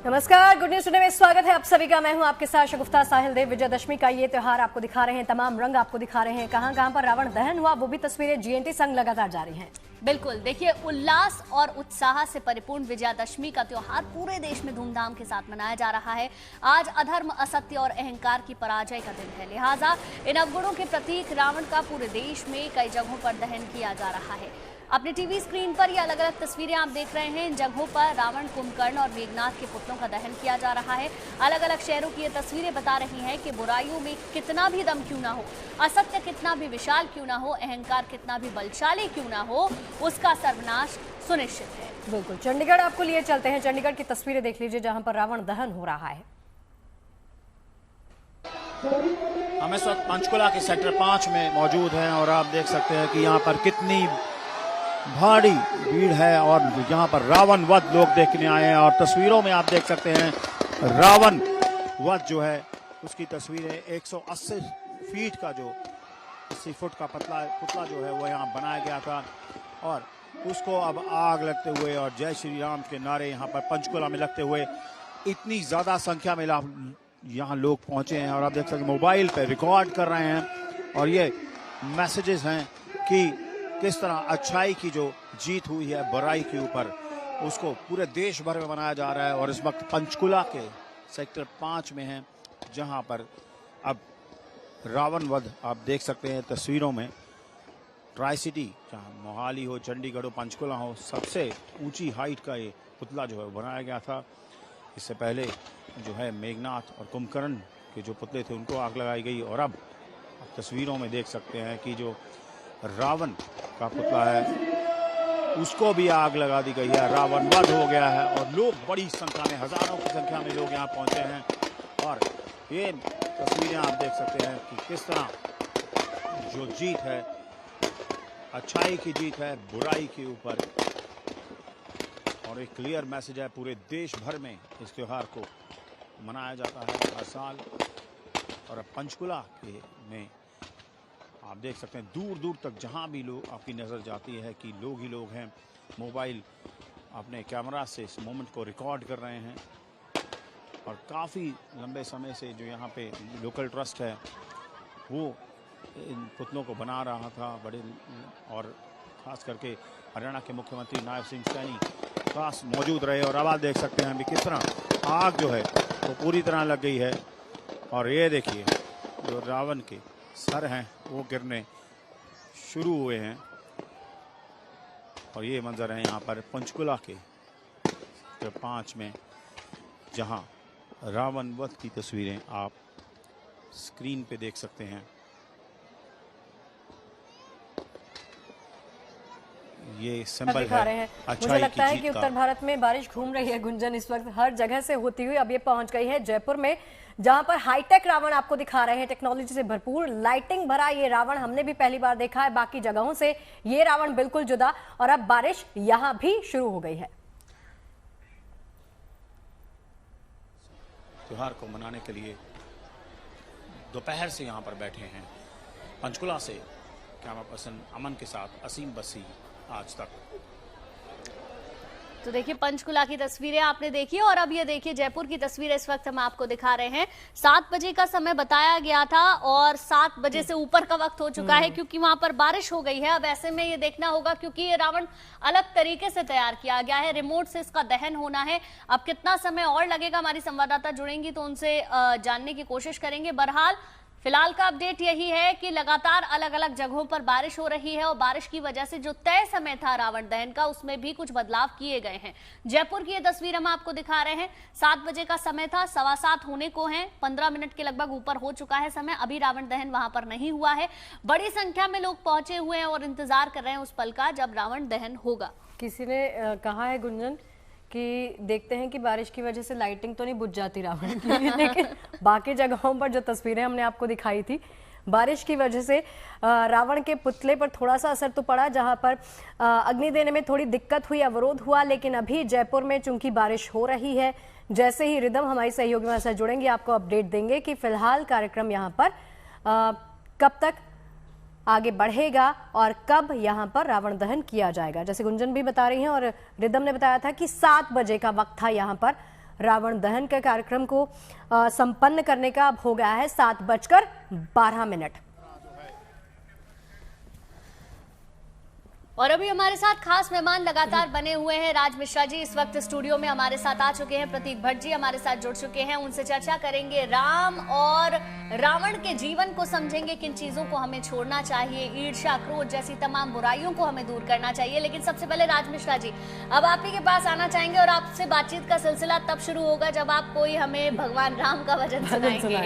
नमस्कार, good news today में स्वागत है आप सभी का। मैं हूं आपके साथ शगुफ्ता साहिल देव। विजयदशमी का ये त्योहार आपको दिखा रहे हैं, तमाम रंग आपको दिखा रहे हैं। कहां पर रावण दहन हुआ वो भी तस्वीरें जीएनटी संग लगातार जारी हैं। बिल्कुल, देखिए उल्लास और उत्साह से परिपूर्ण विजयादशमी का त्योहार पूरे देश में धूमधाम के साथ मनाया जा रहा है। आज अधर्म, असत्य और अहंकार की पराजय का दिन है, लिहाजा इन अवगुणों के प्रतीक रावण का पूरे देश में कई जगहों पर दहन किया जा रहा है। अपने टीवी स्क्रीन पर ये अलग अलग तस्वीरें आप देख रहे हैं। इन जगहों पर रावण, कुंभकर्ण और मेघनाथ के पुतलों का दहन किया जा रहा है। अलग अलग शहरों की ये तस्वीरें बता रही हैं कि बुराइयों में कितना भी दम क्यों ना हो, असत्य कितना भी विशाल क्यों ना हो, अहंकार कितना भी बलशाली क्यों ना हो, उसका सर्वनाश सुनिश्चित है। बिल्कुल, चंडीगढ़ आपको लिए चलते हैं। चंडीगढ़ की तस्वीरें देख लीजिए जहां पर रावण दहन हो रहा है। हम इस वक्त पंचकुला के सेक्टर 5 में मौजूद हैं और आप देख सकते हैं कि यहाँ पर कितनी भारी भीड़ है और यहाँ पर रावण वध लोग देखने आए हैं। और तस्वीरों में आप देख सकते हैं रावण वध जो है उसकी तस्वीरें 180 फीट का जो 80 फुट का पुतला जो है वो यहाँ बनाया गया था और उसको अब आग लगते हुए और जय श्री राम के नारे यहाँ पर पंचकुला में लगते हुए इतनी ज्यादा संख्या में यहाँ लोग पहुंचे हैं। और आप देख सकते हैं मोबाइल पे रिकॉर्ड कर रहे हैं और ये मैसेजेस हैं कि किस तरह अच्छाई की जो जीत हुई है बुराई के ऊपर, उसको पूरे देश भर में मनाया जा रहा है। और इस वक्त पंचकुला के सेक्टर 5 में हैं जहां पर अब रावण वध आप देख सकते हैं तस्वीरों में। ट्राई सिटी जहाँ मोहाली हो, चंडीगढ़ हो, पंचकुला हो, सबसे ऊंची हाइट का ये पुतला जो है बनाया गया था। इससे पहले जो है मेघनाथ और कुंभकर्ण के जो पुतले थे उनको आग लगाई गई और अब तस्वीरों में देख सकते हैं कि जो रावण का पुतला है उसको भी आग लगा दी गई है। रावण वध हो गया है और लोग बड़ी संख्या में, हजारों की संख्या में लोग यहाँ पहुंचे हैं। और ये तस्वीरें आप देख सकते हैं कि किस तरह जो जीत है, अच्छाई की जीत है बुराई के ऊपर। और एक क्लियर मैसेज है, पूरे देश भर में इस त्योहार को मनाया जाता है हर साल। और अब पंचकुला के में आप देख सकते हैं दूर दूर तक जहां भी लोग आपकी नज़र जाती है कि लोग ही लोग हैं, मोबाइल अपने कैमरा से इस मोमेंट को रिकॉर्ड कर रहे हैं। और काफ़ी लंबे समय से जो यहाँ पे लोकल ट्रस्ट है वो इन पुतलों को बना रहा था बड़े, और ख़ास करके हरियाणा के मुख्यमंत्री नायब सिंह सैनी खास मौजूद रहे। और अब आप देख सकते हैं अभी किस तरह आग जो है वो पूरी तरह लग गई है। और ये देखिए जो रावण के सर हैं वो गिरने शुरू हुए हैं। और ये मंजर है यहाँ पर पंचकुला के 5 में जहाँ रावण वध की तस्वीरें आप स्क्रीन पे देख सकते हैं। ये सिंबल है अच्छाई मुझे लगता है की कि उत्तर भारत में बारिश घूम रही है गुंजन इस वक्त हर जगह से होती हुई। अब ये पहुंच गई है जयपुर में जहां पर हाईटेक रावण आपको दिखा रहे हैं। टेक्नोलॉजी से भरपूर, लाइटिंग भरा ये रावण हमने भी पहली बार देखा है। बाकी जगहों से ये रावण बिल्कुल जुदा। और अब बारिश यहां भी शुरू हो गई है। त्योहार को मनाने के लिए दोपहर से यहाँ पर बैठे हैं। पंचकुला से कैमरा पर्सन अमन के साथ असीम बसी, आज तक। तो देखिए पंचकुला की तस्वीरें आपने देखी और अब ये देखिए जयपुर की तस्वीरें इस वक्त हम आपको दिखा रहे हैं। 7 बजे का समय बताया गया था और 7 बजे से ऊपर का वक्त हो चुका है क्योंकि वहां पर बारिश हो गई है। अब ऐसे में ये देखना होगा क्योंकि ये रावण अलग तरीके से तैयार किया गया है, रिमोट से इसका दहन होना है। अब कितना समय और लगेगा, हमारी संवाददाता जुड़ेंगी तो उनसे जानने की कोशिश करेंगे। बहरहाल फिलहाल का अपडेट यही है कि लगातार अलग अलग जगहों पर बारिश हो रही है और बारिश की वजह से जो तय समय था रावण दहन का उसमें भी कुछ बदलाव किए गए हैं। जयपुर की ये तस्वीर हम आपको दिखा रहे हैं। 7 बजे का समय था, 7:15 होने को हैं, 15 मिनट के लगभग ऊपर हो चुका है समय। अभी रावण दहन वहां पर नहीं हुआ है। बड़ी संख्या में लोग पहुंचे हुए हैं और इंतजार कर रहे हैं उस पल का जब रावण दहन होगा। किसी ने कहा है गुंजन कि देखते हैं कि बारिश की वजह से लाइटिंग तो नहीं बुझ जाती रावण की, लेकिन बाकी जगहों पर जो तस्वीरें हमने आपको दिखाई थी बारिश की वजह से रावण के पुतले पर थोड़ा सा असर तो पड़ा, जहां पर अग्नि देने में थोड़ी दिक्कत हुई, अवरोध हुआ। लेकिन अभी जयपुर में चूंकि बारिश हो रही है, जैसे ही रिदम हमारी सहयोगी हमारे साथ जुड़ेंगे आपको अपडेट देंगे कि फिलहाल कार्यक्रम यहाँ पर कब तक आगे बढ़ेगा और कब यहां पर रावण दहन किया जाएगा। जैसे गुंजन भी बता रही हैं और रिदम ने बताया था कि 7 बजे का वक्त था यहां पर रावण दहन के कार्यक्रम को संपन्न करने का अब हो गया है 7:12। और अभी हमारे साथ खास मेहमान लगातार बने हुए हैं। राज मिश्रा जी इस वक्त स्टूडियो में हमारे साथ आ चुके हैं, प्रतीक भट्ट जी हमारे साथ जुड़ चुके हैं, उनसे चर्चा करेंगे। राम और रावण के जीवन को समझेंगे, किन चीजों को हमें छोड़ना चाहिए, ईर्ष्या क्रोध जैसी तमाम बुराइयों को हमें दूर करना चाहिए। लेकिन सबसे पहले राज मिश्रा जी, अब आप ही के पास आना चाहेंगे और आपसे बातचीत का सिलसिला तब शुरू होगा जब आप कोई हमें भगवान राम का भजन सुनाएंगे।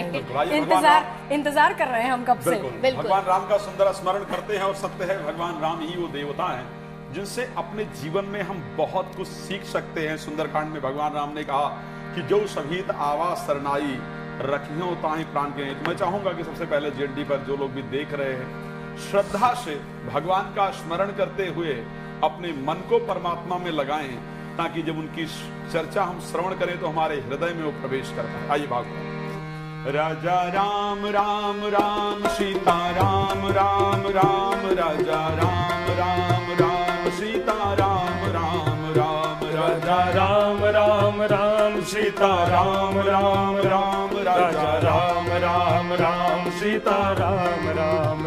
इंतजार कर रहे हैं हम कब से। बिल्कुल। भगवान राम का सुंदर स्मरण करते हैं और सत्य है भगवान राम ही वो देवता हैं जिनसे अपने जीवन में हम बहुत कुछ सीख सकते हैं। सुंदरकांड में भगवान राम ने कहा कि जो सभीत आवाज सरनाई रखियो ताहि प्राण के। तो मैं चाहूंगा कि सबसे पहले जेएनडी पर जो लोग भी देख रहे हैं श्रद्धा से भगवान का स्मरण करते हुए अपने मन को परमात्मा में लगाएं, ताकि जब उनकी चर्चा हम श्रवण करें तो हमारे हृदय में वो प्रवेश कर पाए। आइए भागवत। राजा राम राम राम सीता राम राम राम राजा राम राम राम सीता राम राम राम राजा राम राम राम सीता राम राम राम राजा राम राम राम सीता राम राम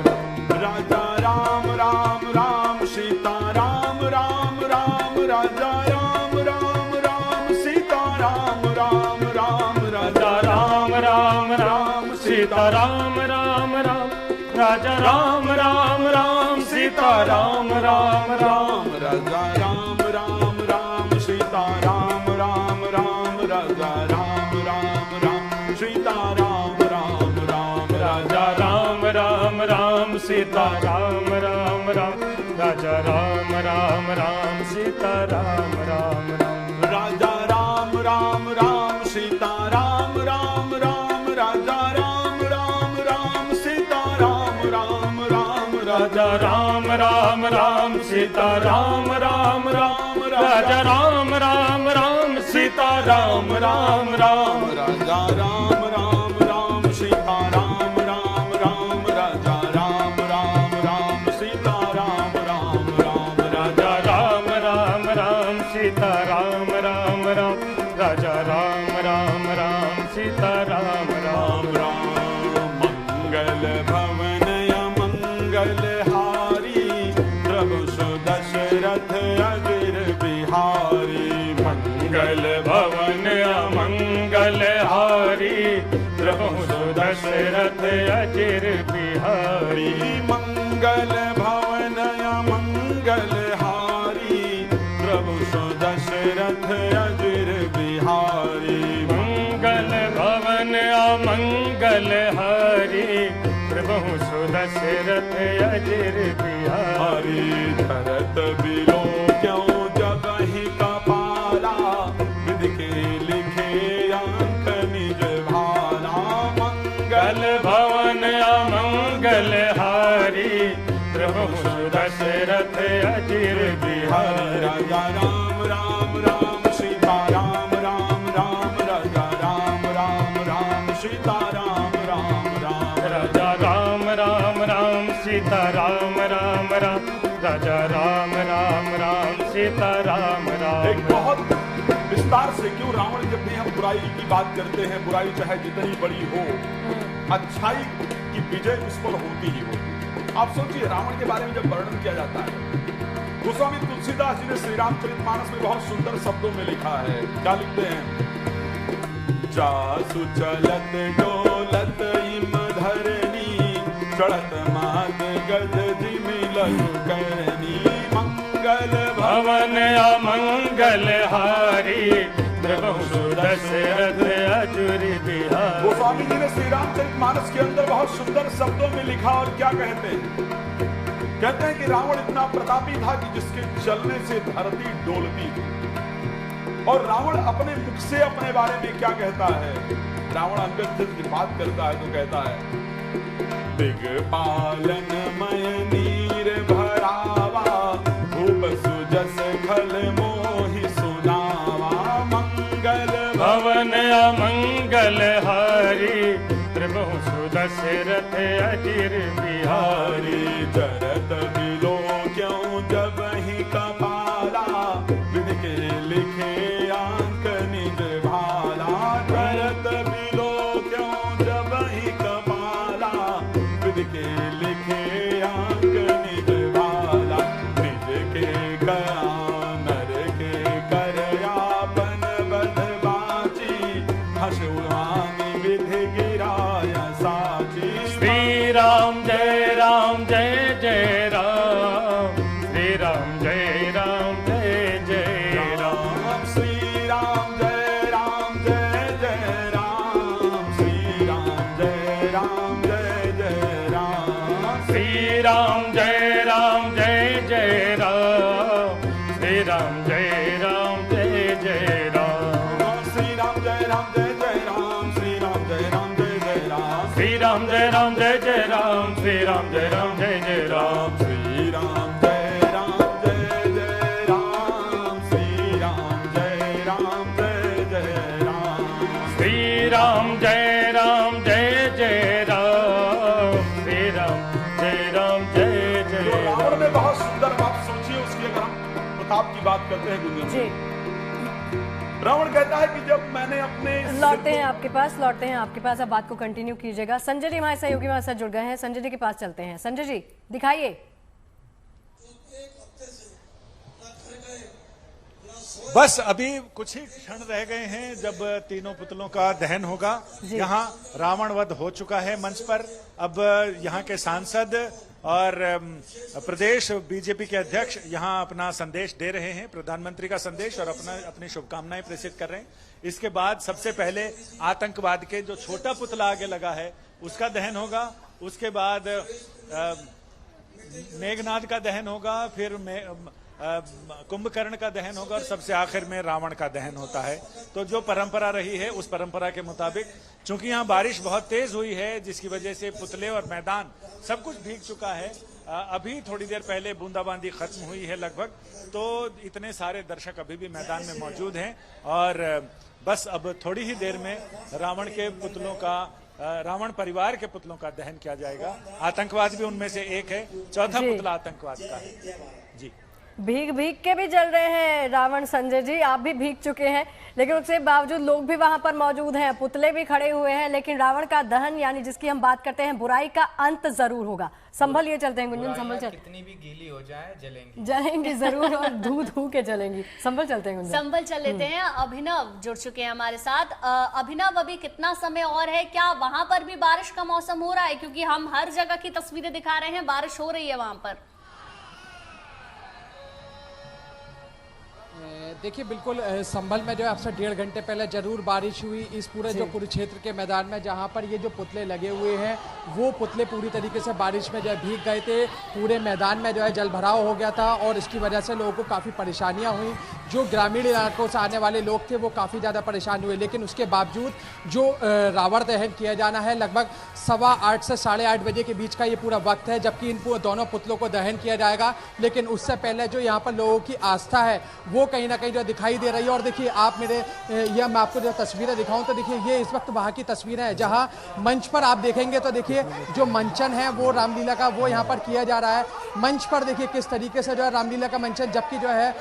राजा राम राम राम सीता राम राम राम राजा राम राम राम सीता राम राम राम राजा राम राम राम सीता राम राम राम राजा राम राम राम सीता राम राम राम राजा राम राम राम सीता राम राम राम राजा राम राम राम सीता राम राम राम राजा राम राम राम सीता राम राम राम राजा राम राम राम सीता राम राम राम राजा राम राम राम सीता राम राम राम राजा राम राम राम सीता राम राम राम राजा राम राम राम सीता राम राम राम राजा राम राम राम सीता राम राम राम राजा राम राम राम सीता राम राम राम राजा राम राम राम सीता राम राम राम राजा राम राम राम सीता राम राम राम राजा राम राम राम सीता राम राम राम मंगल भवन मंगल हारी प्रभु सुदशरथ अजिर बिहारी। मंगल भवन मंगल हारी प्रभु सुदशरथ अजिर बिहारी। मंगल भवन मंगल हारी प्रभु सुदशरथ अजिर बिहारी। मंगल भवन अमंगल हारी प्रभु सुदशरथ अजिर बिहारी। धरत बिलो क्यों जब ही कपाला विधि के लिखे अंक निज भाला। मंगल भवन अमंगल हारी प्रभु सुदशरथ अजिर बिहारी। राजा राम राम राम सीता राम राम राम राजा राम राम राम सीता राम राम राम राजा राम राम राम सीता राम राम राम राजा राम राम राम सीता राम राम। एक बहुत विस्तार से क्यों रावण जब भी हम बुराई की बात करते हैं, बुराई चाहे जितनी बड़ी हो अच्छाई की विजय उस पर होती ही होती। आप सोचिए रावण के बारे में जब वर्णन किया जाता है, गोस्वामी तुलसीदास जी ने श्री रामचरितमानस में बहुत सुंदर शब्दों में लिखा है। क्या लिखते हैं? जासु चलत डोलत इम धरनी चढ़त मात गज जिमिलन करनी। मंगल भवन अमंगल हारी प्रभु सुदशरथ अजिर बिहारी। गोस्वामी जी ने श्री रामचरितमानस के अंदर बहुत सुंदर शब्दों में लिखा और क्या कहते हैं? कहते हैं कि रावण इतना प्रतापी था कि जिसके चलने से धरती डोलती थी। और रावण अपने मुख से अपने बारे में क्या कहता है? रावण अंगद से बात करता है तो कहता है दिग्पालन मय नीर भरावा भूप सुजस खल मोहि सुनावा। मंगल भवन अमंगल हारी प्रभु सुदशरथ अजिर बिहारी। जरत बिलो क्यों जब ही कपाला विधि के लिखे अंक निज भाला। राम जय राम जय जय राम। श्री राम जय राम जय जय राम, श्री राम जय राम जय जय राम, श्री राम जय राम जय जय राम, श्री राम जय राम जय जय राम, श्री राम जय राम जय जय राम, श्री राम जय राम जय जय राम, श्री राम जय राम जय जय राम, श्री राम जय राम जय जय जो रावण राम। ने बहुत सुंदर बात सोची है, उसकी अगर हम प्रताप की बात करते हैं गुंजन जी रावण कहता है कि जब मैंने अपने लौटते हैं आपके पास, लौटते हैं आपके पास। अब बात को कंटिन्यू कीजिएगा। संजय जी हमारे सहयोगी हमारे साथ जुड़ गए हैं, संजय जी के पास चलते हैं। संजय जी दिखाइए। बस अभी कुछ ही क्षण रह गए हैं जब तीनों पुतलों का दहन होगा। यहाँ रावण वध हो चुका है मंच पर। अब यहाँ के सांसद और प्रदेश बीजेपी के अध्यक्ष यहाँ अपना संदेश दे रहे हैं, प्रधानमंत्री का संदेश, और अपनी शुभकामनाएं प्रेषित कर रहे हैं। इसके बाद सबसे पहले आतंकवाद के जो छोटा पुतला आगे लगा है उसका दहन होगा। उसके बाद मेघनाद का दहन होगा, फिर कुंभकर्ण का दहन होगा, और सबसे आखिर में रावण का दहन होता है। तो जो परंपरा रही है उस परंपरा के मुताबिक, चूंकि यहाँ बारिश बहुत तेज हुई है जिसकी वजह से पुतले और मैदान सब कुछ भीग चुका है। अभी थोड़ी देर पहले बूंदाबांदी खत्म हुई है लगभग, तो इतने सारे दर्शक अभी भी मैदान में मौजूद हैं। और बस अब थोड़ी ही देर में रावण के पुतलों का, रावण परिवार के पुतलों का दहन किया जाएगा। आतंकवाद भी उनमें से एक है, चौथा पुतला आतंकवाद का है। जी भीग भीग के भी जल रहे हैं रावण। संजय जी आप भी भीग चुके हैं, लेकिन उसके बावजूद लोग भी वहां पर मौजूद हैं, पुतले भी खड़े हुए हैं, लेकिन रावण का दहन यानी जिसकी हम बात करते हैं बुराई का अंत जरूर होगा। संभल ये चलते हैं गुंजन, संभल चल, कितनी भी गीली हो जाए जलेंगी, जलेंगी जरूर, और धू धू के जलेंगी। संभल चलते हैं गुंजन, संभल चल लेते हैं। अभिनव जुड़ चुके हैं हमारे साथ। अभिनव अभी कितना समय और है, क्या वहां पर भी बारिश का मौसम हो रहा है? क्योंकि हम हर जगह की तस्वीरें दिखा रहे हैं, बारिश हो रही है वहां पर। देखिए बिल्कुल संभल में जो है आपसे 1.5 घंटे पहले जरूर बारिश हुई। इस पूरे जो कुरुक्षेत्र के मैदान में जहां पर ये जो पुतले लगे हुए हैं वो पुतले पूरी तरीके से बारिश में जो है भीग गए थे। पूरे मैदान में जो है जल भराव हो गया था और इसकी वजह से लोगों को काफ़ी परेशानियां हुई। जो ग्रामीण इलाकों से आने वाले लोग थे वो काफ़ी ज़्यादा परेशान हुए, लेकिन उसके बावजूद जो रावण दहन किया जाना है लगभग 8:15 से 8:30 बजे के बीच का ये पूरा वक्त है, जबकि इन दोनों पुतलों को दहन किया जाएगा। लेकिन उससे पहले जो यहाँ पर लोगों की आस्था है वो कहीं ना कहीं जो दिखाई दे रही है। और देखिए आप मैं आपको जो तस्वीरें दिखाऊं तो देखिए ये इस वक्त वहाँ की तस्वीरें हैं जहाँ मंच पर आप देखेंगे तो देखिए जो मंचन है वो रामलीला का वो यहाँ पर किया जा रहा है। मंच पर देखिए किस तरीके से जो है रामलीला का मंचन, जबकि जो है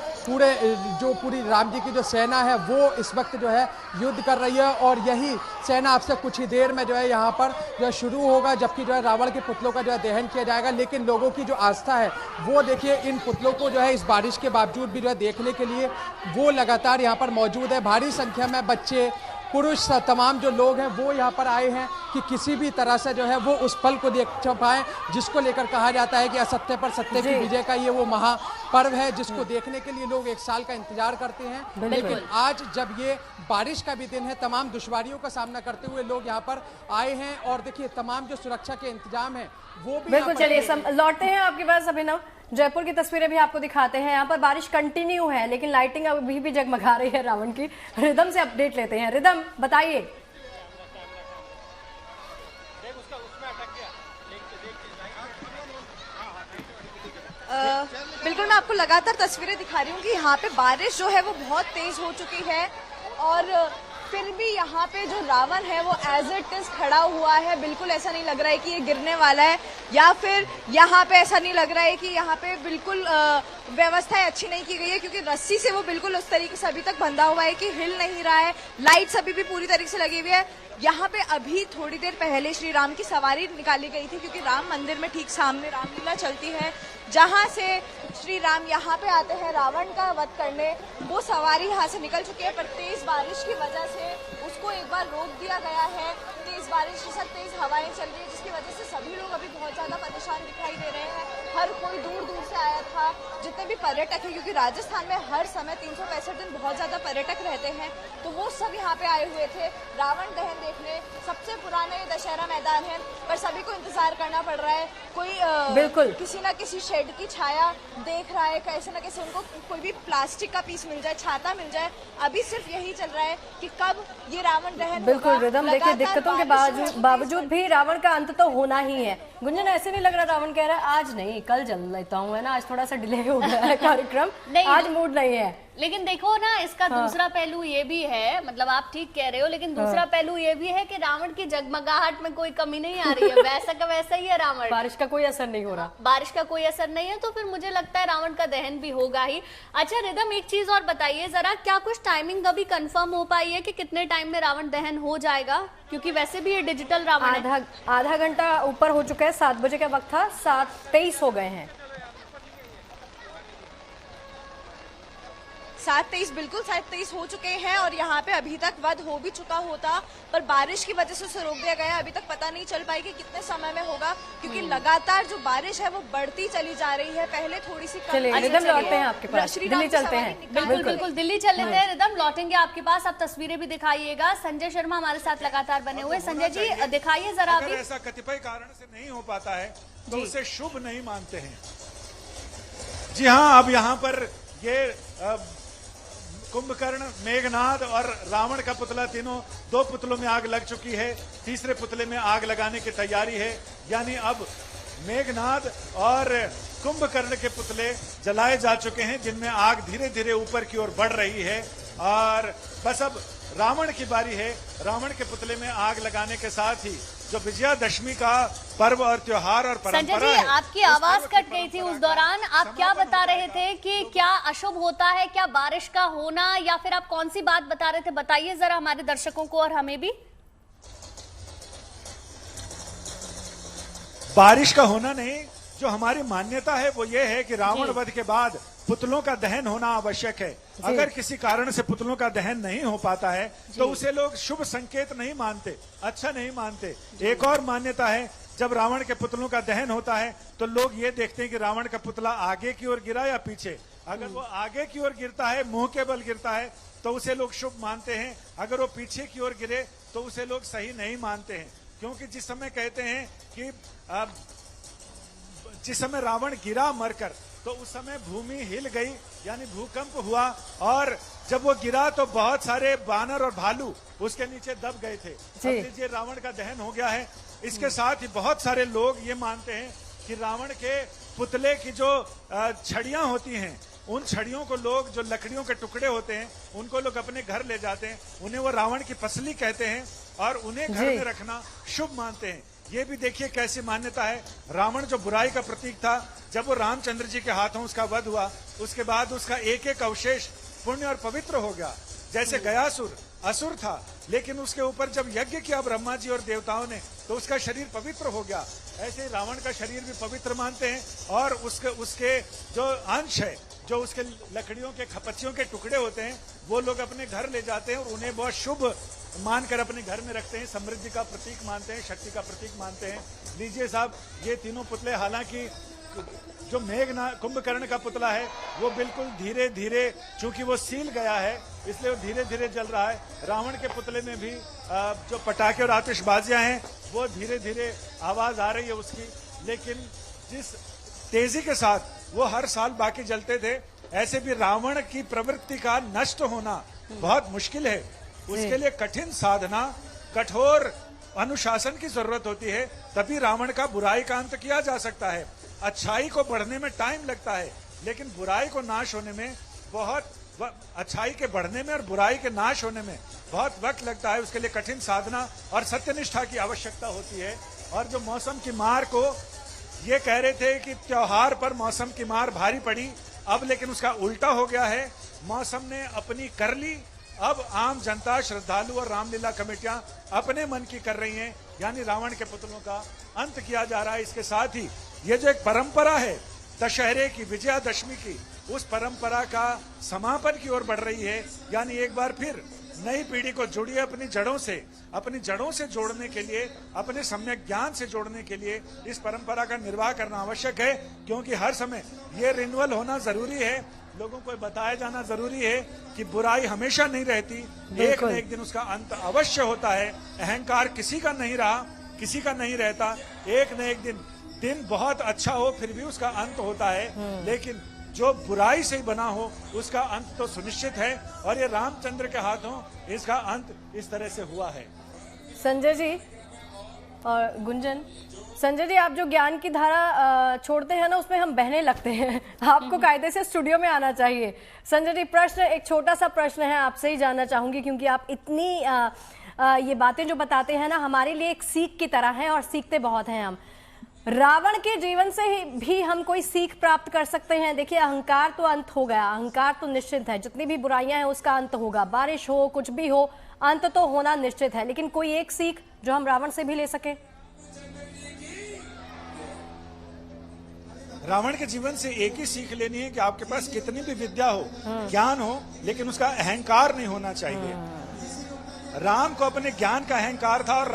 पूरी राम जी की जो सेना है वो इस वक्त जो है युद्ध कर रही है और यही सेना आपसे कुछ ही देर में जो है यहाँ पर जो है शुरू होगा, जबकि जो है रावण के पुतलों का जो है दहन किया जाएगा। लेकिन लोगों की जो आस्था है वो देखिए इन पुतलों को जो है इस बारिश के बावजूद भी जो है देखने के लिए वो लगातार यहाँ पर मौजूद है। भारी संख्या में बच्चे, पुरुष, तमाम जो लोग हैं वो यहाँ पर आए हैं कि किसी भी तरह से जो है वो उस पल को देख पाएं जिसको लेकर कहा जाता है कि असत्य पर सत्य की विजय का ये वो महापर्व है जिसको देखने के लिए लोग 1 साल का इंतजार करते हैं। लेकिन आज जब ये बारिश का भी दिन है, तमाम दुश्वारियों का सामना करते हुए लोग यहाँ पर आए हैं और देखिए तमाम जो सुरक्षा के इंतजाम है वो भी बिल्कुल। चलिए लौटते हैं आपके पास अभिनव, जयपुर की तस्वीरें भी आपको दिखाते हैं। यहाँ पर बारिश कंटिन्यू है लेकिन लाइटिंग अभी भी जगमगा रही है रावण की। रिदम से अपडेट लेते हैं। रिदम बताइए। बिल्कुल, मैं आपको लगातार तस्वीरें दिखा रही हूँ कि यहाँ पे बारिश जो है वो बहुत तेज हो चुकी है और फिर भी यहाँ पे जो रावण है वो एज इट इज खड़ा हुआ है। बिल्कुल ऐसा नहीं लग रहा है कि ये गिरने वाला है या फिर यहाँ पे ऐसा नहीं लग रहा है कि यहाँ पे बिल्कुल व्यवस्था अच्छी नहीं की गई है, क्योंकि रस्सी से वो बिल्कुल उस तरीके से अभी तक बंधा हुआ है कि हिल नहीं रहा है। लाइट्स अभी भी पूरी तरीके से लगी हुई है। यहाँ पे अभी थोड़ी देर पहले श्री राम की सवारी निकाली गई थी, क्योंकि राम मंदिर में ठीक सामने रामलीला चलती है जहाँ से श्री राम यहाँ पे आते हैं रावण का वध करने। वो सवारी यहाँ से निकल चुकी है, पर तेज बारिश की वजह से उसको एक बार रोक दिया गया है। तेज बारिश के साथ तेज हवाएं चल रही है, जिसकी वजह से सभी लोग अभी बहुत ज्यादा परेशान दिखाई दे रहे हैं। हर कोई दूर दूर से आया था, जितने भी पर्यटक हैं, क्योंकि राजस्थान में हर समय 365 दिन बहुत ज्यादा पर्यटक रहते हैं, तो वो सब यहाँ पे आए हुए थे रावण दहन देखने। सबसे पुराने दशहरा मैदान है, पर सभी को इंतजार करना पड़ रहा है। कोई बिल्कुल किसी ना किसी शेड की छाया देख रहा है, कैसे ना कैसे उनको कोई भी प्लास्टिक का पीस मिल जाए, छाता मिल जाए। अभी सिर्फ यही चल रहा है कि कब ये रावण दहन बिल्कुल होगा। रिदम, देखिए दिक्कतों के बावजूद भी रावण का अंत तो होना ही है। गुंजन, ऐसे नहीं लग रहा रावण कह रहा है आज नहीं कल जल लेता हूँ, है ना, आज थोड़ा सा डिले हो गया है कार्यक्रम, आज मूड नहीं है। लेकिन देखो ना, इसका दूसरा पहलू ये भी है, मतलब आप ठीक कह रहे हो, लेकिन दूसरा पहलू ये भी है कि रावण की जगमगाहट में कोई कमी नहीं आ रही है, वैसा का वैसा ही है रावण। बारिश का कोई असर नहीं हो रहा, बारिश का कोई असर नहीं है, तो फिर मुझे लगता है रावण का दहन भी होगा ही। अच्छा रिदम, एक चीज और बताइए जरा, क्या कुछ टाइमिंग अभी कंफर्म हो पाई है कि कितने टाइम में रावण दहन हो जाएगा? क्योंकि वैसे भी ये डिजिटल रावण है। आधा घंटा ऊपर हो चुका है, 7 बजे का वक्त था, 7:23 हो गए हैं। 7:23 बिल्कुल 7:23 हो चुके हैं, और यहाँ पे अभी तक वध हो भी चुका होता, पर बारिश की वजह से उसे रोक दिया गया। अभी तक पता नहीं चल पाई कि कितने समय में होगा, क्योंकि लगातार जो बारिश है वो बढ़ती चली जा रही है। पहले थोड़ी सी कम। चलिए रिदम, लौटते हैं आपके पास, दिल्ली चलते हैं। बिल्कुल बिल्कुल, दिल्ली चल लेते हैं रिदम, लौटेंगे आपके पास। आप तस्वीरें भी दिखाइएगा। संजय शर्मा हमारे साथ लगातार बने हुए। संजय जी दिखाइए जरा। अगर ऐसा कतिपय कारण से नहीं हो पाता है तो उसे शुभ नहीं मानते हैं। जी हाँ, अब यहाँ पर ये कुंभकर्ण, मेघनाद और रावण का पुतला, तीनों 2 पुतलों में आग लग चुकी है, तीसरे पुतले में आग लगाने की तैयारी है। यानी अब मेघनाद और कुंभकर्ण के पुतले जलाए जा चुके हैं, जिनमें आग धीरे धीरे ऊपर की ओर बढ़ रही है, और बस अब रावण की बारी है। रावण के पुतले में आग लगाने के साथ ही जो विजयादशमी का पर्व और त्योहार और परंपरा संजय जी, आपकी आवाज कट गई थी उस दौरान, आप क्या बता रहे थे कि क्या अशुभ होता है, क्या बारिश का होना, या फिर आप कौन सी बात बता रहे थे? बताइए जरा हमारे दर्शकों को और हमें भी। बारिश का होना नहीं, जो हमारी मान्यता है वो ये है कि रावण वध के बाद पुतलों का दहन होना आवश्यक है। अगर किसी कारण से पुतलों का दहन नहीं हो पाता है तो उसे लोग शुभ संकेत नहीं मानते, अच्छा नहीं मानते। एक और मान्यता है, जब रावण के पुतलों का दहन होता है तो लोग ये देखते हैं कि रावण का पुतला आगे की ओर गिरा या पीछे। अगर वो आगे की ओर गिरता है, मुंह के बल गिरता है, तो उसे लोग शुभ मानते हैं। अगर वो पीछे की ओर गिरे तो उसे लोग सही नहीं मानते हैं, क्योंकि जिस समय कहते हैं कि जिस समय रावण गिरा मरकर, तो उस समय भूमि हिल गई, यानी भूकंप हुआ, और जब वो गिरा तो बहुत सारे बानर और भालू उसके नीचे दब गए थे। अब लीजिए, रावण का दहन हो गया है। इसके साथ ही बहुत सारे लोग ये मानते हैं कि रावण के पुतले की जो छड़ियां होती हैं, उन छड़ियों को लोग, जो लकड़ियों के टुकड़े होते हैं, उनको लोग अपने घर ले जाते हैं, उन्हें वो रावण की पसली कहते हैं, और उन्हें घर में रखना शुभ मानते हैं। ये भी देखिए कैसी मान्यता है। रावण जो बुराई का प्रतीक था, जब वो रामचंद्र जी के हाथों उसका वध हुआ, उसके बाद उसका एक एक अवशेष पुण्य और पवित्र हो गया। जैसे गयासुर असुर था, लेकिन उसके ऊपर जब यज्ञ किया ब्रह्मा जी और देवताओं ने, तो उसका शरीर पवित्र हो गया। ऐसे ही रावण का शरीर भी पवित्र मानते हैं, और उसके जो अंश है, जो उसके लकड़ियों के खपच्चियों के टुकड़े होते हैं, वो लोग अपने घर ले जाते हैं और उन्हें बहुत शुभ मानकर अपने घर में रखते हैं, समृद्धि का प्रतीक मानते हैं, शक्ति का प्रतीक मानते हैं। लीजिए साहब, ये तीनों पुतले, हालांकि जो कुंभकर्ण का पुतला है वो बिल्कुल धीरे धीरे, चूंकि वो सील गया है इसलिए वो धीरे धीरे जल रहा है। रावण के पुतले में भी जो पटाखे और आतिशबाजियां हैं वो धीरे धीरे आवाज आ रही है उसकी, लेकिन जिस तेजी के साथ वो हर साल बाकी जलते थे, ऐसे भी रावण की प्रवृत्ति का नष्ट होना बहुत मुश्किल है। उसके लिए कठिन साधना, कठोर अनुशासन की जरूरत होती है, तभी रावण का बुराई का अंत किया जा सकता है। अच्छाई को बढ़ने में टाइम लगता है, लेकिन बुराई को नाश होने में अच्छाई के बढ़ने में और बुराई के नाश होने में बहुत वक्त लगता है। उसके लिए कठिन साधना और सत्यनिष्ठा की आवश्यकता होती है। और जो मौसम की मार को, ये कह रहे थे कि त्योहार पर मौसम की मार भारी पड़ी, अब लेकिन उसका उल्टा हो गया है। मौसम ने अपनी कर ली, अब आम जनता, श्रद्धालु और रामलीला कमेटियां अपने मन की कर रही हैं, यानी रावण के पुतलों का अंत किया जा रहा है। इसके साथ ही ये जो एक परंपरा है दशहरे की, विजयादशमी की, उस परंपरा का समापन की ओर बढ़ रही है। यानी एक बार फिर नई पीढ़ी को जुड़िए अपनी जड़ों से जोड़ने के लिए, अपने सम्यक ज्ञान से जोड़ने के लिए इस परंपरा का निर्वाह करना आवश्यक है, क्योंकि हर समय ये रिन्यूअल होना जरूरी है। लोगों को बताया जाना जरूरी है कि बुराई हमेशा नहीं रहती, एक न एक दिन उसका अंत अवश्य होता है। अहंकार किसी का नहीं रहा, किसी का नहीं रहता, एक न एक दिन बहुत अच्छा हो फिर भी उसका अंत होता है, लेकिन जो बुराई से बना हो उसका अंत तो सुनिश्चित है, और ये रामचंद्र के हाथों इसका अंत इस तरह से हुआ है। संजय जी और गुंजन, संजय जी आप जो ज्ञान की धारा छोड़ते हैं ना, उसमें हम बहने लगते हैं। आपको कायदे से स्टूडियो में आना चाहिए। संजय जी, प्रश्न एक छोटा सा प्रश्न है, आपसे ही जानना चाहूंगी, क्योंकि आप इतनी ये बातें जो बताते हैं ना हमारे लिए एक सीख की तरह है, और सीखते बहुत हैं हम। रावण के जीवन से भी हम कोई सीख प्राप्त कर सकते हैं? देखिए, अहंकार तो अंत हो गया, अहंकार तो निश्चित है, जितनी भी बुराइयां हैं उसका अंत होगा, बारिश हो कुछ भी हो अंत तो होना निश्चित है, लेकिन कोई एक सीख जो हम रावण से भी ले सके? रावण के जीवन से एक ही सीख लेनी है कि आपके पास कितनी भी विद्या हो, ज्ञान हो, लेकिन उसका अहंकार नहीं होना चाहिए। राम को अपने ज्ञान का अहंकार था, और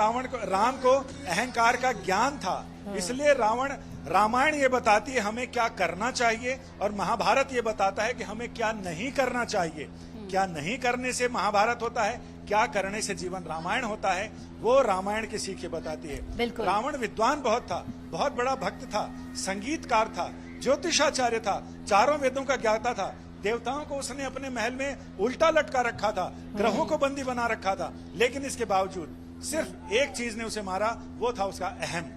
राम को अहंकार का ज्ञान था, इसलिए रामायण ये बताती है हमें क्या करना चाहिए, और महाभारत ये बताता है कि हमें क्या नहीं करना चाहिए। क्या नहीं करने से महाभारत होता है, क्या करने से जीवन रामायण होता है, वो रामायण की सीख बताती है। रावण विद्वान बहुत था, बहुत बड़ा भक्त था, संगीतकार था, ज्योतिषाचार्य था, चारों वेदों का ज्ञाता था, देवताओं को उसने अपने महल में उल्टा लटका रखा था, ग्रहों को बंदी बना रखा था, लेकिन इसके बावजूद सिर्फ एक चीज ने उसे मारा, वो था उसका अहम,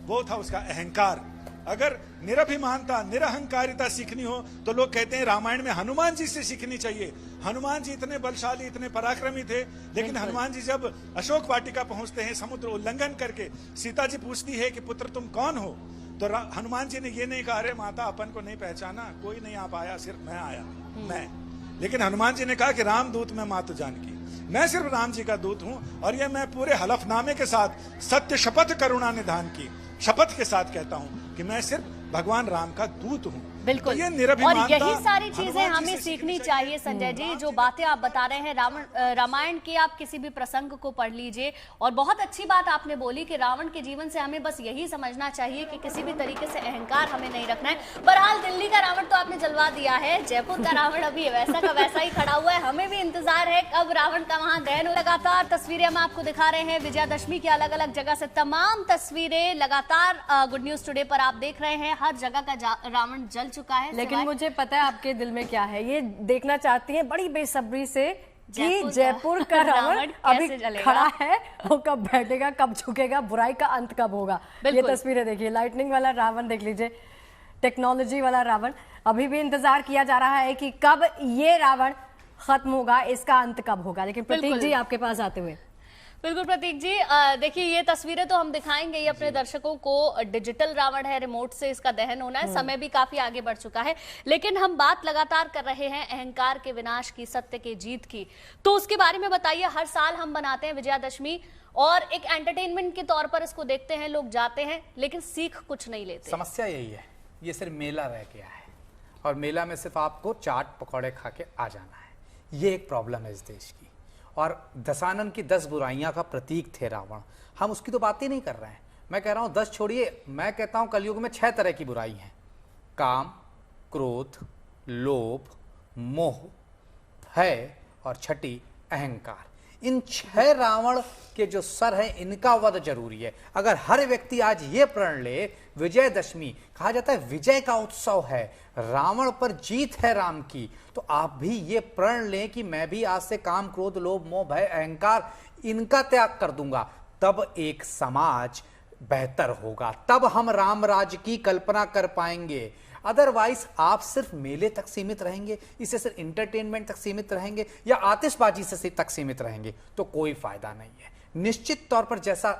वो था उसका अहंकार। अगर निरभिमानता, निरहंकारिता सीखनी हो तो लोग कहते हैं रामायण में हनुमान जी से सीखनी चाहिए। हनुमान जी इतने बलशाली, इतने पराक्रमी थे, लेकिन हनुमान जी जब अशोक वाटिका पहुंचते हैं, समुद्र उल्लंघन करके, सीता जी पूछती है कि पुत्र तुम कौन हो, तो हनुमान जी ने ये नहीं कहा, अरे माता अपन को नहीं पहचाना, कोई नहीं आ पाया, सिर्फ मैं आया, मैं। लेकिन हनुमान जी ने कहा कि राम दूत मैं मातु जानकी, मैं सिर्फ राम जी का दूत हूं, और ये मैं पूरे हलफनामे के साथ सत्य शपथ करुणा निधान की शपथ के साथ कहता हूं कि मैं सिर्फ भगवान राम का दूत हूं। बिल्कुल, तो और यही सारी चीजें हमें सीखनी चाहिए। संजय जी, जो बातें आप बता रहे हैं, रामायण के आप किसी भी प्रसंग को पढ़ लीजिए, और बहुत अच्छी बात आपने बोली कि रावण के जीवन से हमें बस यही समझना चाहिए कि किसी भी तरीके से अहंकार हमें नहीं रखना है। बहरहाल दिल्ली का रावण तो आपने जलवा दिया है, जयपुर का रावण अभी वैसा का वैसा ही खड़ा हुआ है। हमें भी इंतजार है कब रावण का वहां दहन। लगातार तस्वीरें हम आपको दिखा रहे हैं विजयादशमी की, अलग अलग जगह से तमाम तस्वीरें लगातार गुड न्यूज टुडे पर आप देख रहे हैं। हर जगह का रावण जल चुका है, लेकिन मुझे पता है आपके दिल में क्या है, ये देखना चाहती हैं बड़ी बेसब्री से कि जयपुर का रावण अभी खड़ा है, वो कब बैठेगा, कब झुकेगा, बुराई का अंत कब होगा। ये तस्वीरें देखिए, लाइटनिंग वाला रावण देख लीजिए, टेक्नोलॉजी वाला रावण। अभी भी इंतजार किया जा रहा है कि कब ये रावण खत्म होगा, इसका अंत कब होगा। लेकिन प्रतीक जी आपके पास आते हुए। बिल्कुल प्रतीक जी, देखिए ये तस्वीरें तो हम दिखाएंगे ही अपने दर्शकों को। डिजिटल रावण है, रिमोट से इसका दहन होना है, समय भी काफी आगे बढ़ चुका है, लेकिन हम बात लगातार कर रहे हैं अहंकार के विनाश की, सत्य के जीत की। तो उसके बारे में बताइए। हर साल हम बनाते हैं विजयादशमी, और एक एंटरटेनमेंट के तौर पर इसको देखते हैं, लोग जाते हैं, लेकिन सीख कुछ नहीं लेते। समस्या यही है, ये सिर्फ मेला रह गया है, और मेला में सिर्फ आपको चाट पकौड़े खा के आ जाना है। ये एक प्रॉब्लम है इस देश की। और दशानन की 10 बुराइयां का प्रतीक थे रावण, हम उसकी तो बात ही नहीं कर रहे हैं। मैं कह रहा हूं 10 छोड़िए, मैं कहता हूं कलयुग में 6 तरह की बुराई हैं: काम, क्रोध, लोभ, मोह, भय, और छठी अहंकार। इन 6 रावण के जो सर हैं, इनका वध जरूरी है। अगर हर व्यक्ति आज ये प्रण ले, विजयदशमी कहा जाता है विजय का उत्सव है, रावण पर जीत है राम की, तो आप भी ये प्रण लें कि मैं भी आज से काम, क्रोध, लोभ, मोह, भय, अहंकार इनका त्याग कर दूंगा, तब एक समाज बेहतर होगा, तब हम राम राज्य की कल्पना कर पाएंगे। अदरवाइज आप सिर्फ मेले तक सीमित रहेंगे, इसे सिर्फ इंटरटेनमेंट तक सीमित रहेंगे, या आतिशबाजी से तक सीमित रहेंगे, तो कोई फायदा नहीं है। निश्चित तौर पर जैसा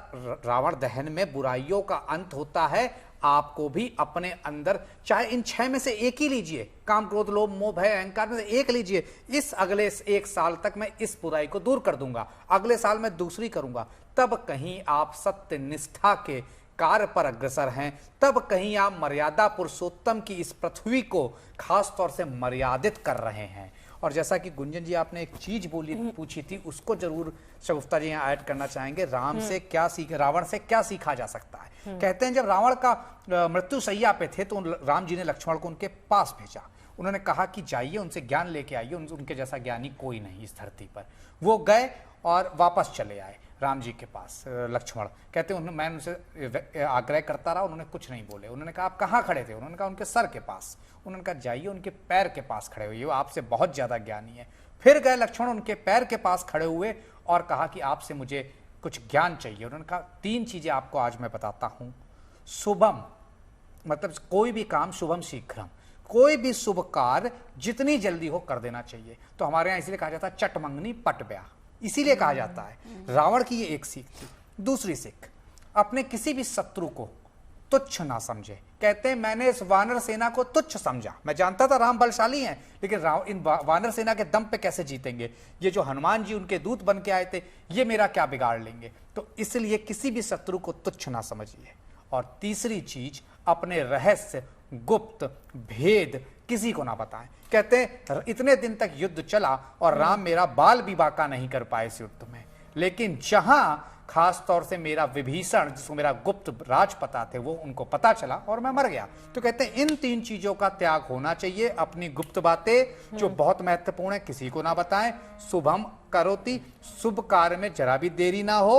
रावण दहन में बुराइयों का अंत होता है, आपको भी अपने अंदर, चाहे इन 6 में से एक ही लीजिए, काम, क्रोध, लोभ, मोह, भय, अहंकार में से एक लीजिए, इस अगले 1 साल तक मैं इस बुराई को दूर कर दूंगा, अगले साल मैं दूसरी करूंगा, तब कहीं आप सत्य निष्ठा के कार्य पर अग्रसर हैं, तब कहीं आप मर्यादा पुरुषोत्तम की इस पृथ्वी को खास तौर से मर्यादित कर रहे हैं। और जैसा कि गुंजन जी आपने एक चीज पूछी थी, उसको जरूर शगुफ्ता जी यहाँ ऐड करना चाहेंगे। रावण से क्या सीखा जा सकता है? कहते हैं जब रावण का मृत्यु शैया पे थे तो राम जी ने लक्ष्मण को उनके पास भेजा। उन्होंने कहा कि जाइए उनसे ज्ञान लेके आइए, उनके जैसा ज्ञानी कोई नहीं इस धरती पर। वो गए और वापस चले आए राम जी के पास। लक्ष्मण कहते हैं मैं उनसे आग्रह करता रहा, उन्होंने कुछ नहीं बोले। उन्होंने कहा आप कहाँ खड़े थे? उन्होंने कहा उनके सर के पास। उन्होंने कहा जाइए उनके पैर के पास खड़े हुए, वो आपसे बहुत ज्यादा ज्ञानी है। फिर गए लक्ष्मण, उनके पैर के पास खड़े हुए और कहा कि आपसे मुझे कुछ ज्ञान चाहिए। उन्होंने कहा 3 चीजें आपको आज मैं बताता हूं। शुभम मतलब कोई भी काम शुभम शीघ्रम, कोई भी शुभ कार्य जितनी जल्दी हो कर देना चाहिए। तो हमारे यहाँ इसलिए कहा जाता है चटमंगनी पट ब्याह, इसीलिए कहा जाता है। रावण की ये एक सीख थी। दूसरी सीख, अपने किसी भी शत्रु को तुच्छ ना समझे। कहते हैं मैंने इस वानर सेना को तुच्छ समझा, मैं जानता था राम बलशाली हैं, लेकिन इन वानर सेना के दम पे कैसे जीतेंगे? ये जो हनुमान जी उनके दूत बन के आए थे, ये मेरा क्या बिगाड़ लेंगे? तो इसलिए किसी भी शत्रु को तुच्छ ना समझिए। और तीसरी चीज, अपने रहस्य गुप्त भेद किसी को ना बताएं। कहते हैं इतने दिन तक युद्ध चला और राम मेरा बाल भी बाका नहीं कर पाए इस युद्ध में, लेकिन जहां खास तौर से मेरा विभीषण, जिसको मेरा गुप्त राज पता थे, वो उनको पता चला और मैं मर गया। तो कहते हैं इन 3 चीजों का त्याग होना चाहिए। अपनी गुप्त बातें जो बहुत महत्वपूर्ण है किसी को ना बताएं। शुभम करोति, शुभ कार्य में जरा भी देरी ना हो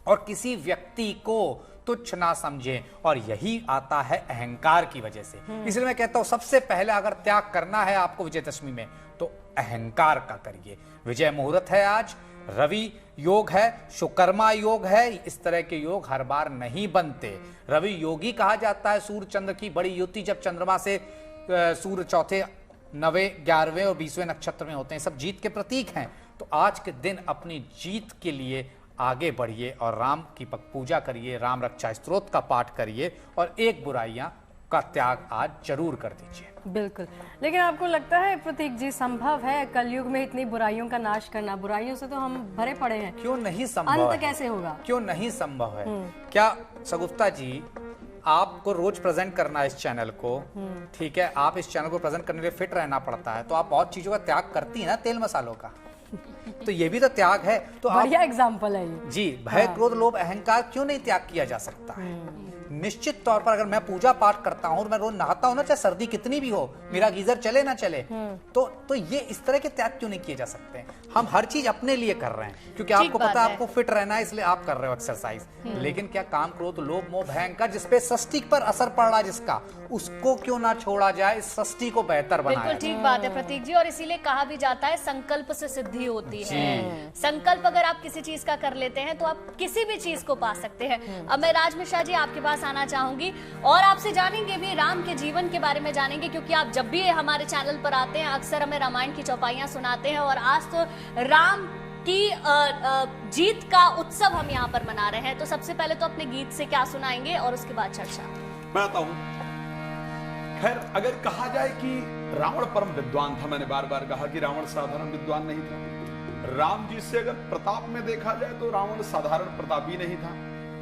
और किसी व्यक्ति को तुच्छ ना समझें। और यही आता है अहंकार की वजह से। इसलिए मैं कहता हूं सबसे पहले अगर त्याग करना है आपको विजयदशमी में, तो अहंकार का करिए। विजय मुहूर्त है आज, रवि योग है, शुकर्मा योग है। इस तरह के योग हर बार नहीं बनते। रवि योगी कहा जाता है। सूर्य चंद्र की बड़ी युति जब चंद्रमा से सूर्य चौथे 9वें 11वें और 20वें नक्षत्र में होते हैं, सब जीत के प्रतीक हैं। तो आज के दिन अपनी जीत के लिए आगे बढ़िए और राम की पूजा करिए, राम रक्षा स्तोत्र का पाठ करिए और एक बुराइयां का त्याग आज जरूर कर दीजिए। बिल्कुल। लेकिन आपको लगता है प्रतीक जी संभव है कलयुग में इतनी बुराइयों का नाश करना? बुराइयों से तो हम भरे पड़े हैं। क्यों नहीं संभव? अंत कैसे होगा? क्यों नहीं संभव है? क्या शगुफ्ता जी आपको रोज प्रेजेंट करना है इस चैनल को, ठीक है, आप इस चैनल को प्रेजेंट करने के लिए फिट रहना पड़ता है, तो आप बहुत चीजों का त्याग करती है ना, तेल मसालों का, तो ये भी तो त्याग है। तो बढ़िया एग्जाम्पल है ये। जी, भय क्रोध लोभ अहंकार क्यों नहीं त्याग किया जा सकता है? निश्चित तौर पर अगर मैं पूजा पाठ करता हूं और मैं रोज नहाता हूं ना, चाहे सर्दी कितनी भी हो, मेरा गीजर चले ना चले, तो ये इस तरह के त्याग क्यों नहीं किए जा सकते? हम हर चीज अपने लिए कर रहे हैं क्योंकि आपको पता है आपको फिट रहना है, इसलिए आप कर रहे हो एक्सरसाइज। लेकिन क्या काम क्रोध लोभ मोह भयंकर जिसपे षष्ठी पर असर पड़ रहा है जिसका, उसको क्यों ना छोड़ा जाए? इस षष्ठी को बेहतर बनाया। बिल्कुल ठीक बात है प्रतीक जी। और इसीलिए कहा भी जाता है संकल्प से सिद्धि होती है। संकल्प अगर आप किसी चीज का कर लेते हैं तो आप किसी भी चीज को पा सकते हैं। अब मैं राज मिश्रा जी आपके पास आना चाहूंगी और आपसे जानेंगे भी राम के जीवन के बारे में जानेंगे, क्योंकि आप जब भी हमारे चैनल पर आते हैं अक्सर हमें रामायण की चौपाइयां सुनाते हैं और आज तो राम की जीत का उत्सव हम यहाँ पर मना रहे हैं। तो सबसे पहले तो अपने गीत से क्या सुनाएंगे और उसके बाद चर्चा। मैं आता हूं। खैर, अगर कहा जाए कि रावण परम विद्वान था, मैंने बार बार कहा कि रावण साधारण विद्वान नहीं था। राम जी से अगर प्रताप में देखा जाए तो रावण साधारण प्रतापी नहीं था।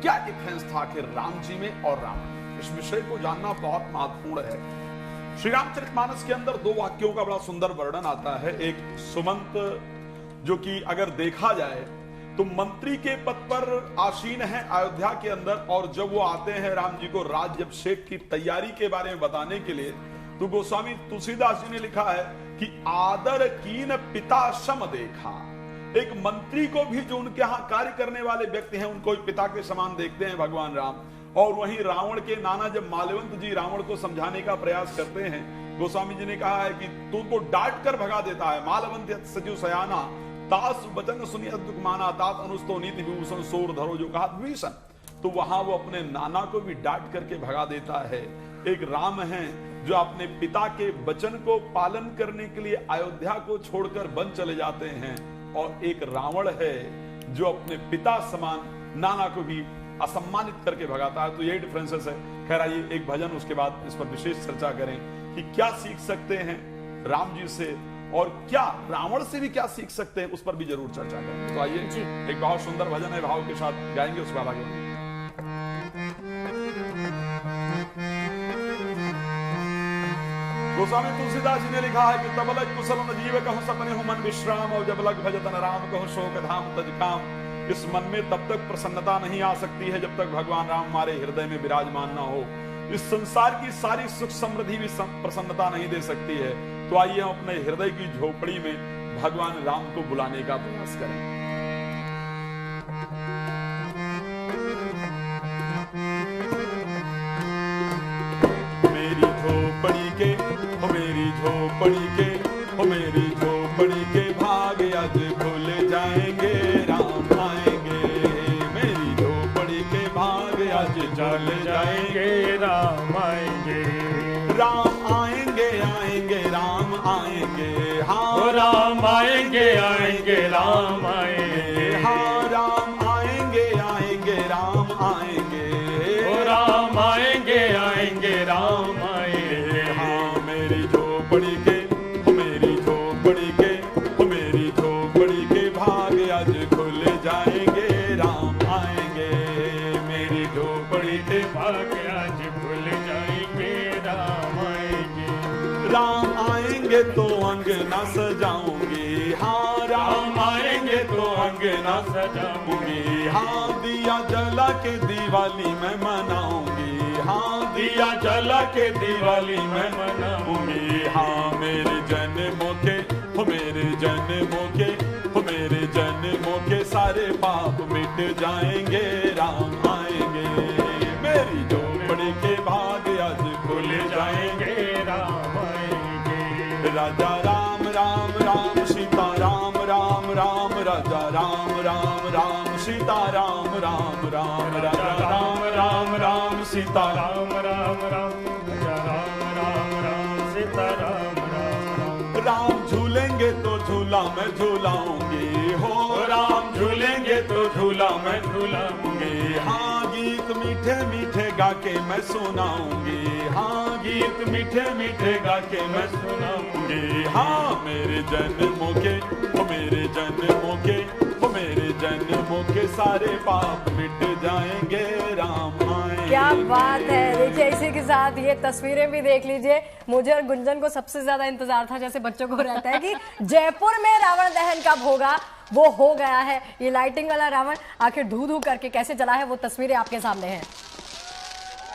क्या डिफरेंस था कि राम जी में और रावण? इस विषय को जानना बहुत महत्वपूर्ण है। श्री रामचरितमानस के अंदर 2 वाक्यों का बड़ा सुंदर वर्णन आता है। एक सुमंत, जो कि अगर देखा जाए तो मंत्री के पद पर आसीन है अयोध्या के अंदर, और जब वो आते हैं राम जी को राज्याभिषेक की तैयारी के बारे में बताने के लिए, तो गोस्वामी तुलसीदास जी ने लिखा है कि आदर कीन पिता सम देखा। एक मंत्री को भी जो उनके यहाँ कार्य करने वाले व्यक्ति हैं उनको पिता के समान देखते हैं भगवान राम। और वहीं रावण के नाना जब माल्यवंत जी रावण को समझाने का प्रयास करते हैं, गोस्वामी जी ने कहा है कि तुमको डांट कर भगा देता है। माल्यवंत सजीव सयाना तास वचन सुनिए दुख माना, तात अनुस्तो नीति विभूषण सोर धरो, जो कहा विभीषण, तो वहां वो अपने नाना को भी डांट करके भगा देता है। एक राम है जो अपने पिता के वचन को पालन करने के लिए अयोध्या को छोड़कर वन चले जाते हैं, और एक रावण है जो अपने पिता समान नाना को भी असम्मानित करके भगाता है। तो यही डिफरेंसेस है। खैर, आइए एक भजन, उसके बाद इस पर विशेष चर्चा करें कि क्या सीख सकते हैं राम जी से और क्या रावण से भी क्या सीख सकते हैं, उस पर भी जरूर चर्चा करें। तो आइए एक बहुत सुंदर भजन है, भाव के साथ गाएंगे, उसके बाद आगे बढ़ेंगे। गोस्वामी तुलसीदास जी ने लिखा है कि तब लग कुशल न जीव कहूं सपने हो मन विश्राम और जब लग भजतन राम कहूं शोक धाम तज काम। इस मन में तब तक प्रसन्नता नहीं आ सकती है जब तक भगवान राम हमारे हृदय में विराजमान न हो। इस संसार की सारी सुख समृद्धि भी प्रसन्नता नहीं दे सकती है। तो आइए हम अपने हृदय की झोपड़ी में भगवान राम को बुलाने का प्रयास करें। मेरी झोपड़ी के हो मेरी झोपड़ी के हो मेरी झोपड़ी के भाग आज खुल जाएंगे राम आएंगे। मेरी झोपड़ी के भाग आज चल जाएंगे राम आएंगे। राम आएंगे आएंगे राम आएंगे। हाँ राम आएंगे आएंगे राम आएंगे। हाँ राम आएंगे आएंगे राम आएंगे। राम आएंगे आएंगे राम आएंगे। हाँ मेरी झोपड़ी के हो मेरी झोपड़ी के हो मेरी झोपड़ी के भाग आज खुल जाएंगे राम आएंगे। मेरी झोपड़ी के भाग आज खुल जाएंगे राम आएंगे। राम आएंगे तो अंगना सजाऊंगी। हाँ राम आएंगे तो अंगना सजाऊंगी। हाँ दिया जला के दिवाली मैं मनाऊंगी। हाँ दिया जला के दिवाली मैं मनाऊंगी। हाँ मेरे जन्मों के हो मेरे जन्मों के हो मेरे जन्मों के सारे पाप मिट जाएंगे राम आएंगे। मेरी झोपड़ी के भाग आज खुल जाएंगे राम आएंगे। राजा राम राम राम सीता राम राम राम राजा राम राम राम सीता राम राम राम राजा राम राम राम सीता राम राम राम राजा राम राम राम सीता राम राम राम। राम झूलेंगे तो झूला मैं झूलाऊंगी। हो राम झूलेंगे तो झूला मैं झूलाऊंगी। हाँ गीत मीठे मीठे गा के मैं सुनाऊंगी। हाँ गीत मीठे मीठे गा के मैं सुनाऊंगी। हाँ मेरे जन्मों के हो मेरे जन्मों के हो मेरे जन्मों के सारे पाप मिट जाएंगे राम आएंगे। क्या बात है। देखिए इसी के साथ ये तस्वीरें भी देख लीजिए। मुझे और गुंजन को सबसे ज्यादा इंतजार था, जैसे बच्चों को रहता है कि जयपुर में रावण दहन कब होगा, वो हो गया है। ये लाइटिंग वाला रावण आखिर धू धू करके कैसे चला है, वो तस्वीरें आपके सामने हैं।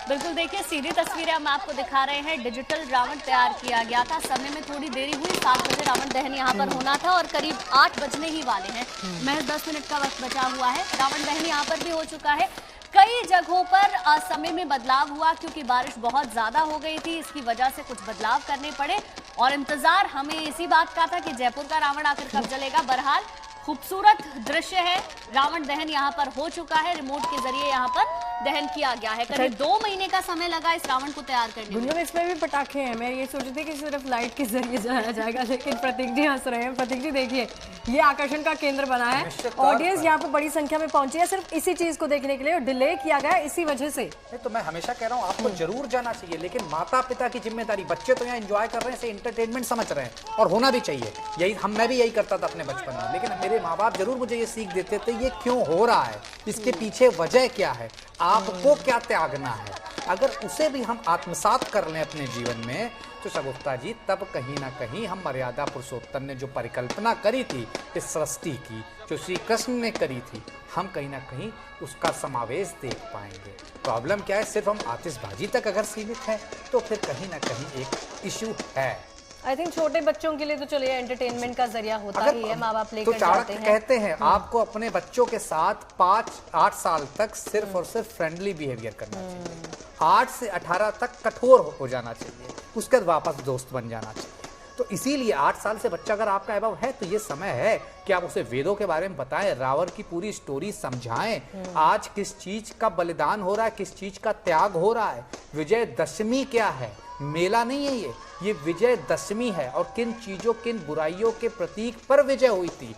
बिल्कुल देखिए सीधी तस्वीरें हम आपको दिखा रहे हैं। डिजिटल रावण तैयार किया गया था, समय में थोड़ी देरी हुई। 7 बजे रावण दहन यहाँ पर होना था और करीब 8 बजने ही वाले हैं। महज 10 मिनट का वक्त बचा हुआ है। रावण दहन यहाँ पर भी हो चुका है। कई जगहों पर समय में बदलाव हुआ क्योंकि बारिश बहुत ज्यादा हो गई थी, इसकी वजह से कुछ बदलाव करने पड़े और इंतजार हमें इसी बात का था कि जयपुर का रावण आखिर कब जलेगा। बहरहाल खूबसूरत दृश्य है। रावण दहन यहाँ पर हो चुका है, रिमोट के जरिए यहाँ पर दहन किया गया है। करीब 2 महीने का समय लगा इस रावण को तैयार करने में। इसमें भी पटाखे हैं। मैं ये सोच रही थी कि सिर्फ लाइट के जरिए जलाया जाएगा, लेकिन प्रतीक जी हंस रहे हैं। प्रतीक जी देखिए ये आकर्षण का केंद्र बना है। ऑडियंस यहाँ पे बड़ी संख्या में पहुंची है सिर्फ इसी चीज को देखने के लिए और डिले किया गया इसी वजह से। तो मैं हमेशा कह रहा हूँ आपको जरूर जाना चाहिए, लेकिन माता पिता की जिम्मेदारी। बच्चे तो यहाँ एंजॉय कर रहे हैं, इसे एंटरटेनमेंट समझ रहे हैं और होना भी चाहिए। यही मैं भी यही करता था अपने बचपन में, लेकिन मेरे माँ बाप जरूर मुझे ये सीख देते थे ये क्यों हो रहा है, इसके पीछे वजह क्या है, आपको क्या त्यागना है। अगर उसे भी हम आत्मसात कर लें अपने जीवन में तो शगुफ्ता जी तब कहीं ना कहीं हम मर्यादा पुरुषोत्तम ने जो परिकल्पना करी थी इस सृष्टि की, जो श्री कृष्ण ने करी थी, हम कहीं ना कहीं उसका समावेश देख पाएंगे। प्रॉब्लम क्या है, सिर्फ हम आतिशबाजी तक अगर सीमित हैं तो फिर कहीं ना कहीं एक इशू है। आई थिंक छोटे बच्चों के लिए तो चलिए एंटरटेनमेंट का जरिया होता ही है, माँ बाप लेकर तो जाते हैं। कहते हैं आपको अपने बच्चों के साथ 5-8 साल तक सिर्फ और सिर्फ फ्रेंडली बिहेवियर करना चाहिए। 8 से 18 तक कठोर हो जाना चाहिए, उसके बाद वापस दोस्त बन जाना चाहिए। तो इसीलिए 8 साल से बच्चा अगर आपका अनुभव है तो ये समय है कि आप उसे वेदों के बारे में बताएं, रावण की पूरी स्टोरी समझाएं। आज किस चीज का बलिदान हो रहा है, किस चीज का त्याग हो रहा है, विजयदशमी क्या है, मेला नहीं है ये विजयदशमी है। और किन चीजों किन बुराइयों के प्रतीक पर विजय हुई थी,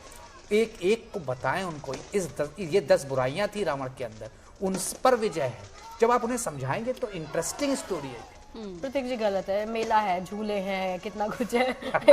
एक एक को बताएं उनको। ये 10 बुराइयां थी रावण के अंदर, उन पर विजय है। जब आप उन्हें समझाएंगे तो इंटरेस्टिंग स्टोरी है। प्रतीक जी गलत है, मेला है, झूले हैं, कितना कुछ है।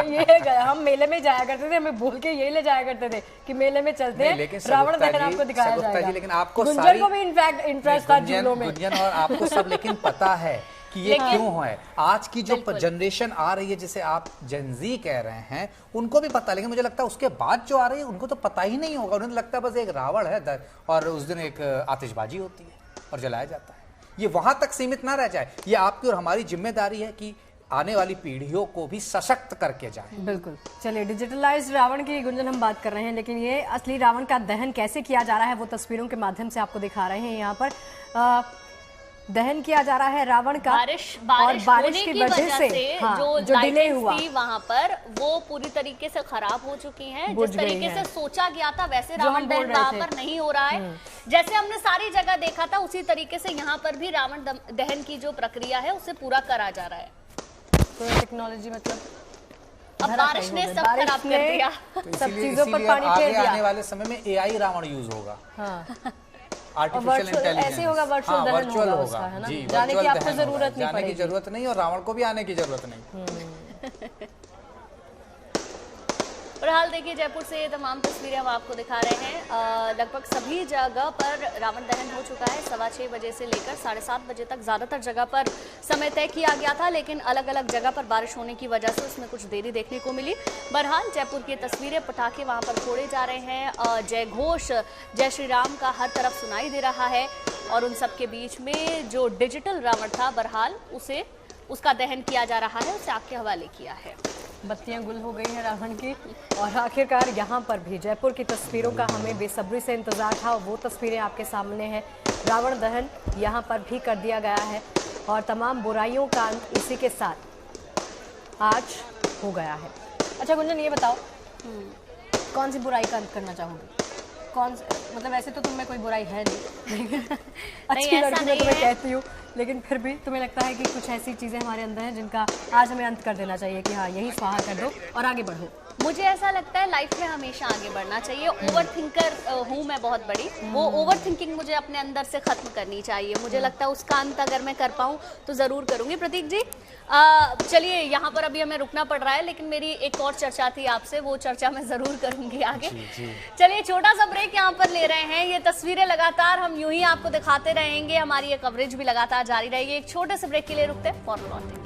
ये हम मेले में जाया करते थे, हमें बोल के यही ले जाया करते थे कि मेले में चलते हैं, रावण दहन आपको दिखाया जाएगा। लेकिन आपको गुंजन को भी इनफैक्ट इंटरेस्ट था झूलों में। और आपको सब लेकिन पता है कि ये क्यों है। आज की जो जनरेशन आ रही है जिसे आप जेनजी कह रहे हैं, उनको भी पता, लेकिन मुझे लगता है उसके बाद जो आ रही है उनको तो पता ही नहीं होगा। उन्हें लगता है बस एक रावण है और उस दिन एक आतिशबाजी होती है और जलाया जाता है। ये वहां तक सीमित ना रह जाए। ये आपकी और हमारी जिम्मेदारी है कि आने वाली पीढ़ियों को भी सशक्त करके जाए। बिल्कुल। चलिए, डिजिटलाइज्ड रावण की गुंजन हम बात कर रहे हैं, लेकिन ये असली रावण का दहन कैसे किया जा रहा है वो तस्वीरों के माध्यम से आपको दिखा रहे हैं। यहाँ पर दहन किया जा रहा है रावण का, और बारिश की वजह से जो डिले हुआ वहाँ पर वो पूरी तरीके से खराब हो चुकी हैं। जिस तरीके से सोचा गया था वैसे रावण दहन वहाँ पर नहीं हो रहा है। जैसे हमने सारी जगह देखा था उसी तरीके से यहाँ पर भी रावण दहन की जो प्रक्रिया है उसे पूरा करा जा रहा है। तो टेक्नोलॉजी मतलब अब बारिश ने सब खराब कर दिया, सब चीजों पर पानी फेर दिया। आने वाले समय में AI रावण यूज होगा। आर्टिफिशियल इंटेलिजेंस ऐसे होगा, वर्चुअल होगा, है ना? जाने की आपको जरूरत नहीं पड़ेगी, जरूरत नहीं, और रावण को भी आने की जरूरत नहीं। और हाल देखिए, जयपुर से ये तमाम तस्वीरें हम आपको दिखा रहे हैं। लगभग सभी जगह पर रावण दहन हो चुका है। 6:15 बजे से लेकर 7:30 बजे तक ज़्यादातर जगह पर समय तय किया गया था, लेकिन अलग अलग जगह पर बारिश होने की वजह से उसमें कुछ देरी देखने को मिली। बहरहाल जयपुर की तस्वीरें, पटाखे वहाँ पर फोड़े जा रहे हैं, जय घोष जय श्री राम का हर तरफ सुनाई दे रहा है, और उन सब के बीच में जो डिजिटल रावण था बहरहाल उसका दहन किया जा रहा है, उसे आपके हवाले किया है। बत्तियां गुल हो गई हैं रावण की, और आखिरकार यहाँ पर भी जयपुर की तस्वीरों का हमें बेसब्री से इंतजार था। वो तस्वीरें आपके सामने हैं। रावण दहन यहाँ पर भी कर दिया गया है, और तमाम बुराइयों का अंत इसी के साथ आज हो गया है। अच्छा गुंजन, ये बताओ कौन सी बुराई का अंत करना चाहोगे? मतलब ऐसे तो तुम में कोई बुराई है नहीं, अच्छी लड़की मैं तुम्हें कहती हूँ, लेकिन फिर भी तुम्हें लगता है कि कुछ ऐसी चीजें हमारे अंदर हैं जिनका आज हमें अंत कर देना चाहिए कि हाँ, यही स्वाहा कर दो और आगे बढ़ो? मुझे ऐसा लगता है लाइफ में हमेशा आगे बढ़ना चाहिए। ओवर थिंकर हूँ मैं बहुत बड़ी, वो ओवर थिंकिंग मुझे अपने अंदर से खत्म करनी चाहिए। मुझे लगता है उसका अंत अगर मैं कर पाऊँ तो ज़रूर करूँगी। प्रतीक जी, चलिए यहाँ पर अभी हमें रुकना पड़ रहा है, लेकिन मेरी एक और चर्चा थी आपसे, वो चर्चा मैं ज़रूर करूँगी आगे। चलिए छोटा सा ब्रेक यहाँ पर ले रहे हैं। ये तस्वीरें लगातार हम यूँ ही आपको दिखाते रहेंगे, हमारी ये कवरेज भी लगातार जारी रहेगी। एक छोटे से ब्रेक के लिए रुकते हैं, फौरन लौटेंगे।